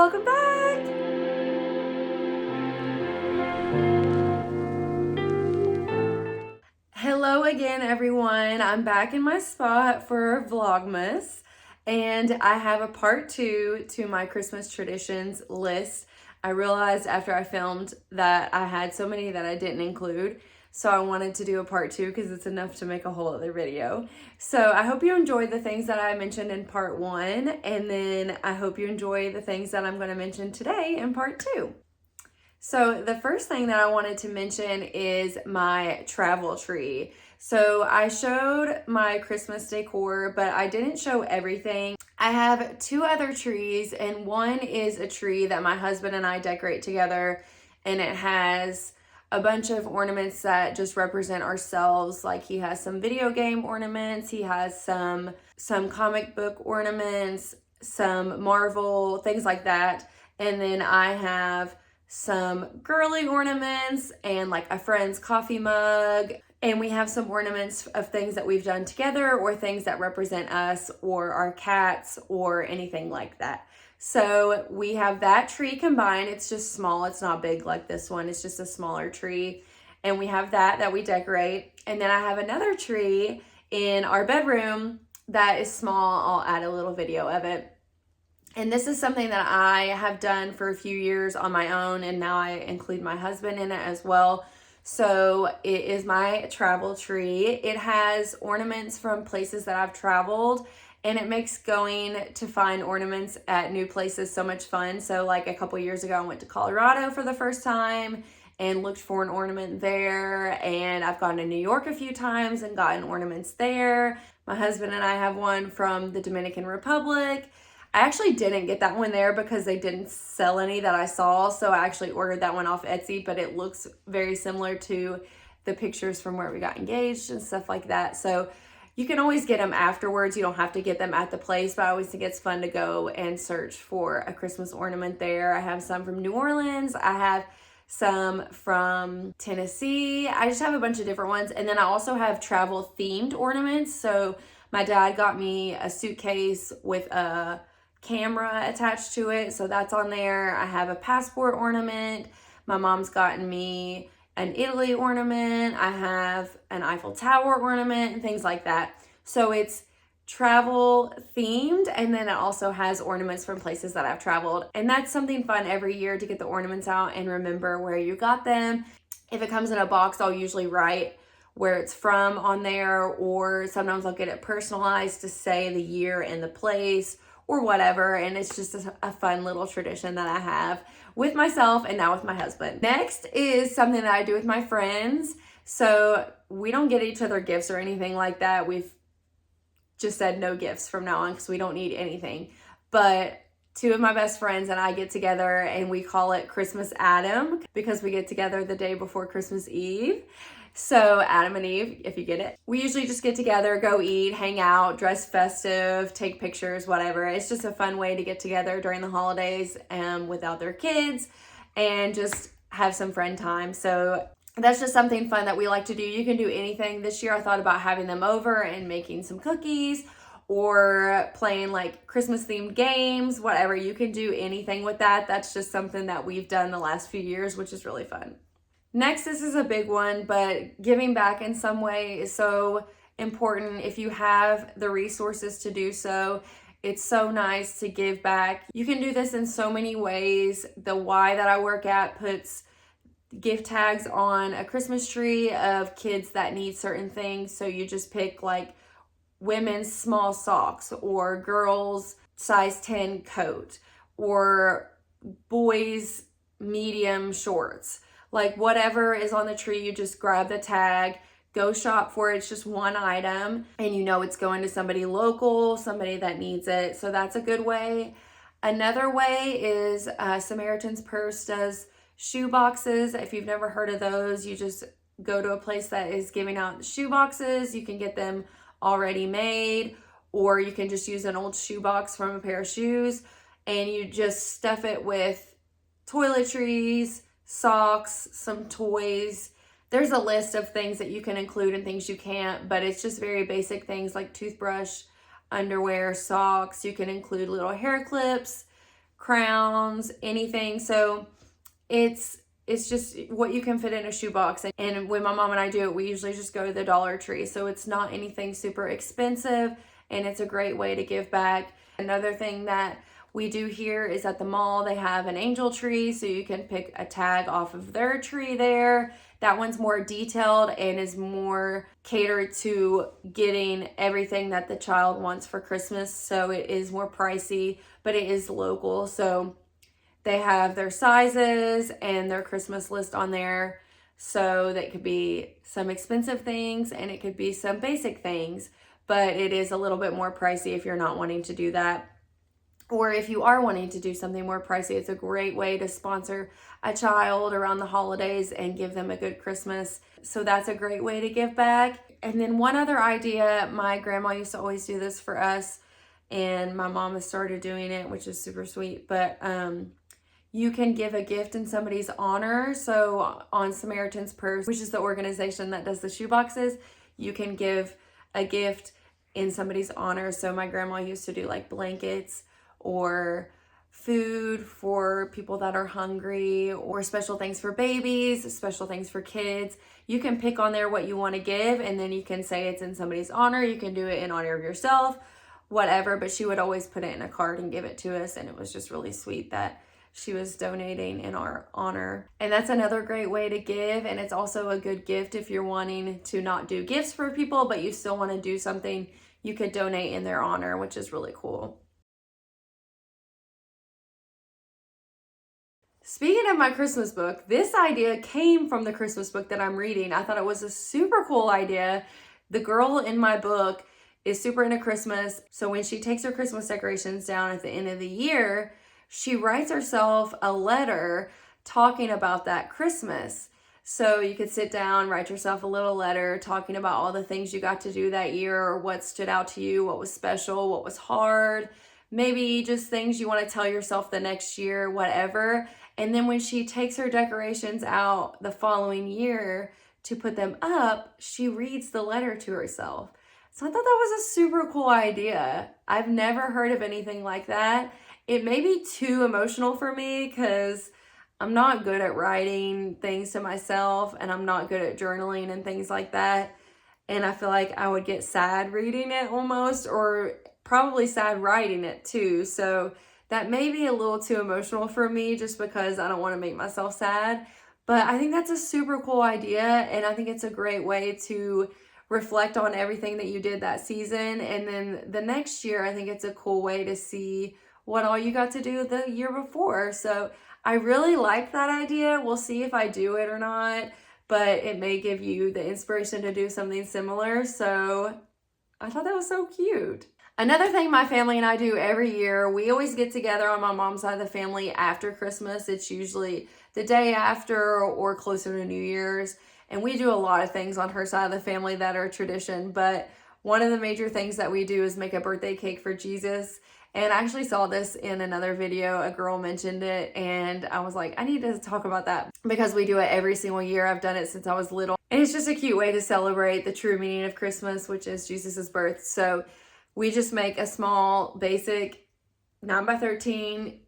welcome back. Hello again, everyone. I'm back in my spot for Vlogmas, and I have a part 2 to my Christmas traditions list. I realized after I filmed that I had so many that I didn't include, so I wanted to do a part 2 because it's enough to make a whole other video. So I hope you enjoyed the things that I mentioned in part 1, and then I hope you enjoy the things that I'm going to mention today in part 2. So the first thing that I wanted to mention is my travel tree. So I showed my Christmas decor, but I didn't show everything. I have 2 other trees, and one is a tree that my husband and I decorate together, and it has a bunch of ornaments that just represent ourselves. Like he has some video game ornaments, he has some comic book ornaments, some Marvel, things like that. And then I have some girly ornaments and like a friend's coffee mug. And we have some ornaments of things that we've done together or things that represent us or our cats or anything like that. So we have that tree combined. It's just small. It's not big like this one. It's just a smaller tree. And we have that we decorate. And then I have another tree in our bedroom that is small. I'll add a little video of it. And this is something that I have done for a few years on my own, and now I include my husband in it as well. So it is my travel tree. It has ornaments from places that I've traveled, and it makes going to find ornaments at new places so much fun. So like a couple years ago, I went to Colorado for the first time and looked for an ornament there. And I've gone to New York a few times and gotten ornaments there. My husband and I have one from the Dominican Republic. I actually didn't get that one there because they didn't sell any that I saw, so I actually ordered that one off Etsy, but it looks very similar to the pictures from where we got engaged and stuff like that. So you can always get them afterwards. You don't have to get them at the place, but I always think it's fun to go and search for a Christmas ornament there. I have some from New Orleans. I have some from Tennessee. I just have a bunch of different ones. And then I also have travel themed ornaments. So my dad got me a suitcase with a camera attached to it, so that's on there. I have a passport ornament. My mom's gotten me an Italy ornament. I have an Eiffel Tower ornament and things like that. So it's travel themed, and then it also has ornaments from places that I've traveled. And that's something fun every year to get the ornaments out and remember where you got them. If it comes in a box, I'll usually write where it's from on there, or sometimes I'll get it personalized to say the year and the place or whatever, and it's just a fun little tradition that I have with myself and now with my husband. Next is something that I do with my friends. So we don't get each other gifts or anything like that. We've just said no gifts from now on because we don't need anything. But 2 of my best friends and I get together and we call it Christmas Adam because we get together the day before Christmas Eve. So Adam and Eve, if you get it. We usually just get together, go eat, hang out, dress festive, take pictures, whatever. It's just a fun way to get together during the holidays without their kids and just have some friend time. So that's just something fun that we like to do. You can do anything. This year I thought about having them over and making some cookies or playing like Christmas themed games, whatever. You can do anything with that. That's just something that we've done the last few years, which is really fun. Next, this is a big one, but giving back in some way is so important. If you have the resources to do so, it's so nice to give back. You can do this in so many ways. The Y that I work at puts gift tags on a Christmas tree of kids that need certain things. So you just pick like women's small socks or girls size 10 coat or boys medium shorts. Like whatever is on the tree, you just grab the tag, go shop for it. It's just one item and you know it's going to somebody local, somebody that needs it. So that's a good way. Another way is Samaritan's Purse does shoe boxes. If you've never heard of those, you just go to a place that is giving out shoe boxes. You can get them already made, or you can just use an old shoe box from a pair of shoes and you just stuff it with toiletries, socks, some toys. There's a list of things that you can include and things you can't, but it's just very basic things like toothbrush, underwear, socks. You can include little hair clips, crowns, anything. So it's just what you can fit in a shoebox. And when my mom and I do it, we usually just go to the Dollar Tree. So it's not anything super expensive, and it's a great way to give back. Another thing that we do here is at the mall, they have an angel tree, so you can pick a tag off of their tree there. That one's more detailed and is more catered to getting everything that the child wants for Christmas. So it is more pricey, but it is local. So they have their sizes and their Christmas list on there. So that could be some expensive things and it could be some basic things, but it is a little bit more pricey if you're not wanting to do that. Or if you are wanting to do something more pricey, it's a great way to sponsor a child around the holidays and give them a good Christmas. So that's a great way to give back. And then one other idea, my grandma used to always do this for us, and my mom has started doing it, which is super sweet. But you can give a gift in somebody's honor. So on Samaritan's Purse, which is the organization that does the shoeboxes, you can give a gift in somebody's honor. So my grandma used to do like blankets or food for people that are hungry, or special things for babies, special things for kids. You can pick on there what you want to give, and then you can say it's in somebody's honor. You can do it in honor of yourself, whatever, but she would always put it in a card and give it to us, and it was just really sweet that she was donating in our honor. And that's another great way to give, and it's also a good gift if you're wanting to not do gifts for people, but you still want to do something, you could donate in their honor, which is really cool. Speaking of my Christmas book, this idea came from the Christmas book that I'm reading. I thought it was a super cool idea. The girl in my book is super into Christmas, so when she takes her Christmas decorations down at the end of the year, she writes herself a letter talking about that Christmas. So you could sit down, write yourself a little letter talking about all the things you got to do that year, or what stood out to you, what was special, what was hard, maybe just things you want to tell yourself the next year, whatever. And then when she takes her decorations out the following year to put them up, she reads the letter to herself. So I thought that was a super cool idea. I've never heard of anything like that. It may be too emotional for me because I'm not good at writing things to myself, and I'm not good at journaling and things like that. And I feel like I would get sad reading it almost, or probably sad writing it too. So that may be a little too emotional for me just because I don't want to make myself sad. But I think that's a super cool idea, and I think it's a great way to reflect on everything that you did that season. And then the next year, I think it's a cool way to see what all you got to do the year before. So I really like that idea. We'll see if I do it or not, but it may give you the inspiration to do something similar. So I thought that was so cute. Another thing my family and I do every year, we always get together on my mom's side of the family after Christmas. It's usually the day after or closer to New Year's. And we do a lot of things on her side of the family that are tradition. But one of the major things that we do is make a birthday cake for Jesus. And I actually saw this in another video. A girl mentioned it, and I was like, I need to talk about that because we do it every single year. I've done it since I was little. And it's just a cute way to celebrate the true meaning of Christmas, which is Jesus's birth. So we just make a small, basic 9x13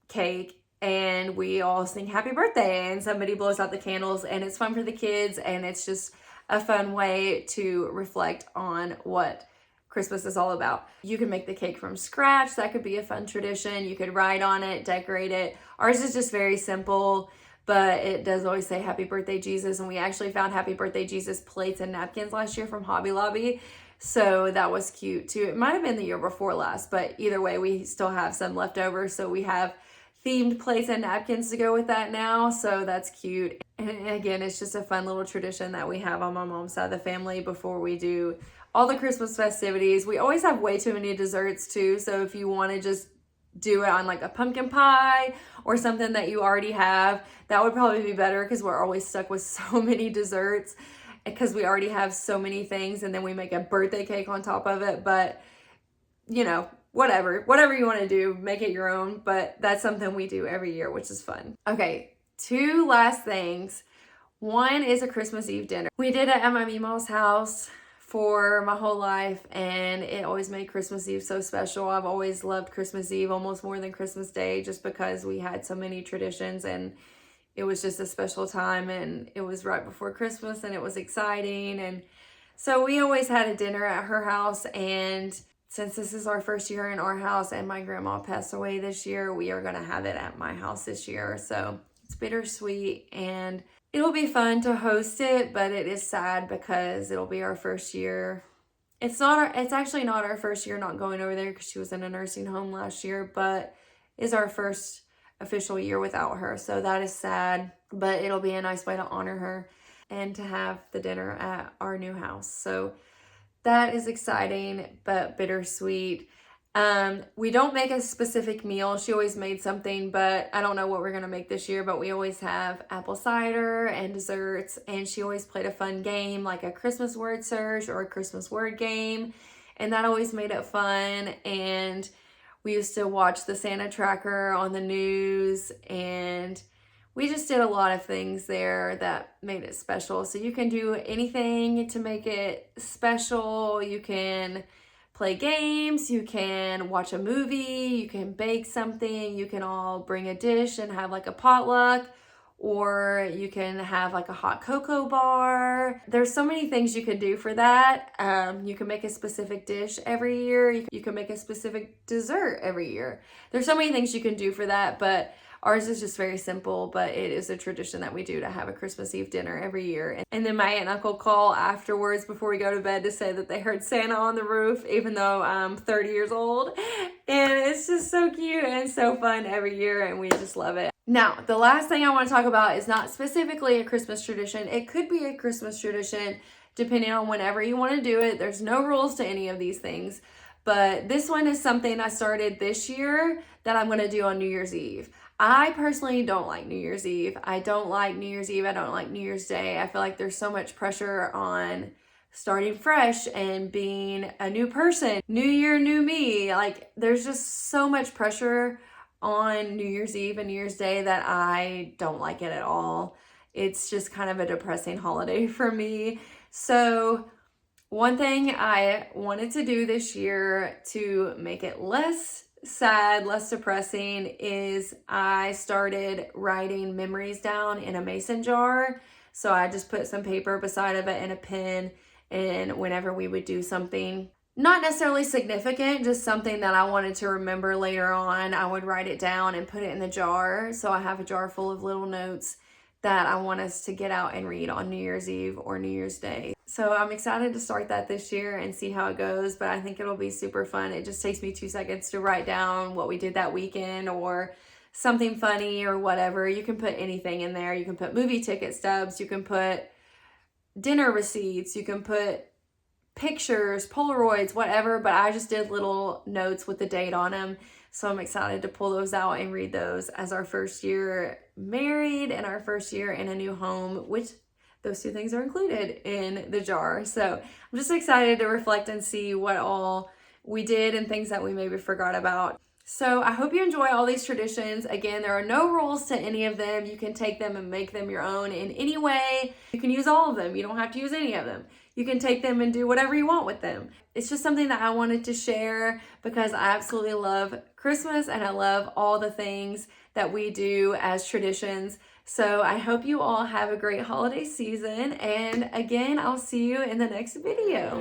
cake, and we all sing happy birthday, and somebody blows out the candles, and it's fun for the kids, and it's just a fun way to reflect on what Christmas is all about. You can make the cake from scratch. That could be a fun tradition. You could write on it, decorate it. Ours is just very simple, but it does always say happy birthday Jesus, and we actually found happy birthday Jesus plates and napkins last year from Hobby Lobby. So that was cute too. It might have been the year before last, but either way, we still have some left over. So we have themed plates and napkins to go with that now. So that's cute. And again, it's just a fun little tradition that we have on my mom's side of the family before we do all the Christmas festivities. We always have way too many desserts too. So if you want to just do it on like a pumpkin pie or something that you already have, that would probably be better because we're always stuck with so many desserts, because we already have so many things, and then we make a birthday cake on top of it. But you know, whatever you want to do, make it your own. But that's something we do every year, which is fun. Okay, two last things. One is a Christmas Eve dinner. We did it at my Meemaw's house for my whole life, and it always made Christmas Eve so special. I've always loved Christmas Eve almost more than Christmas Day, just because we had so many traditions, and it was just a special time, and it was right before Christmas, and it was exciting. And so we always had a dinner at her house, and since this is our first year in our house and my grandma passed away this year, we are going to have it at my house this year. So it's bittersweet, and it'll be fun to host it, but it is sad because it'll be our first year. It's actually not our first year not going over there, because she was in a nursing home last year, but is our first official year without her. So that is sad, but it'll be a nice way to honor her and to have the dinner at our new house. So that is exciting, but bittersweet. We don't make a specific meal. She always made something, but I don't know what we're going to make this year, but we always have apple cider and desserts, and she always played a fun game like a Christmas word search or a Christmas word game, and that always made it fun. And we used to watch the Santa tracker on the news, and we just did a lot of things there that made it special. So you can do anything to make it special. You can play games, you can watch a movie, you can bake something, you can all bring a dish and have like a potluck, or you can have like a hot cocoa bar. There's so many things you can do for that. You can make a specific dish every year. You can make a specific dessert every year. There's so many things you can do for that, but ours is just very simple, but it is a tradition that we do to have a Christmas Eve dinner every year. And then my aunt and uncle call afterwards before we go to bed to say that they heard Santa on the roof, even though I'm 30 years old. And it's just so cute and so fun every year, and we just love it. Now, the last thing I want to talk about is not specifically a Christmas tradition. It could be a Christmas tradition depending on whenever you want to do it. There's no rules to any of these things. But this one is something I started this year that I'm going to do on New Year's Eve. I personally don't like New Year's Eve. I don't like New Year's Eve. I don't like New Year's Day. I feel like there's so much pressure on starting fresh and being a new person. New year, new me. Like, there's just so much pressure on New Year's Eve and New Year's Day that I don't like it at all. It's just kind of a depressing holiday for me. So one thing I wanted to do this year to make it less sad, less depressing, is I started writing memories down in a mason jar. So I just put some paper beside of it and a pen, and whenever we would do something not necessarily significant, just something that I wanted to remember later on, I would write it down and put it in the jar. So I have a jar full of little notes that I want us to get out and read on New Year's Eve or New Year's Day. So I'm excited to start that this year and see how it goes, but I think it'll be super fun. It just takes me 2 seconds to write down what we did that weekend or something funny or whatever. You can put anything in there. You can put movie ticket stubs, you can put dinner receipts, you can put pictures, Polaroids, whatever, but I just did little notes with the date on them. So I'm excited to pull those out and read those as our first year married and our first year in a new home, which those two things are included in the jar. So I'm just excited to reflect and see what all we did and things that we maybe forgot about. So I hope you enjoy all these traditions. Again, there are no rules to any of them. You can take them and make them your own in any way. You can use all of them. You don't have to use any of them. You can take them and do whatever you want with them. It's just something that I wanted to share because I absolutely love Christmas and I love all the things that we do as traditions. So I hope you all have a great holiday season. And again, I'll see you in the next video.